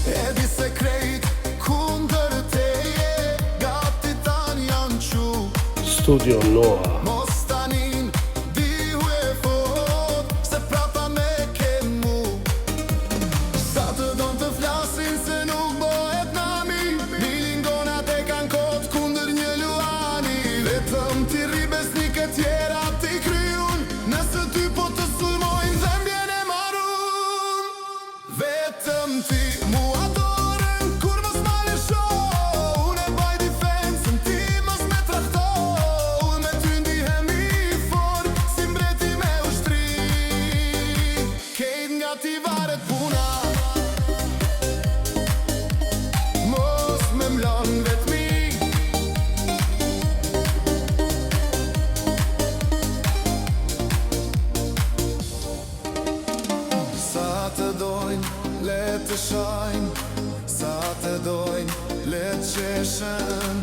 E di se krejt kundër teje gati tan janë qu Studio Noa. Mos tanin dihu e fort se prapa me ke mu. Sa të don të flasin se nuk bohet nami, milingonat e kan kot kundër një luani. Vetëm ti rri besnik e tjera ti kryun, nëse ty po të sulmojnë dhembjen e marun. Vetëm ti mu adorën kur mos ma lësho, unë e baj defensën ti mos me trakto. Unë me ty ndihemi fort si mbreti me ushtri, kejt nga ti varet puna. Mos me mlon vetmi, sa të dojnë le të shajnë, sa të dojnë le të qeshën.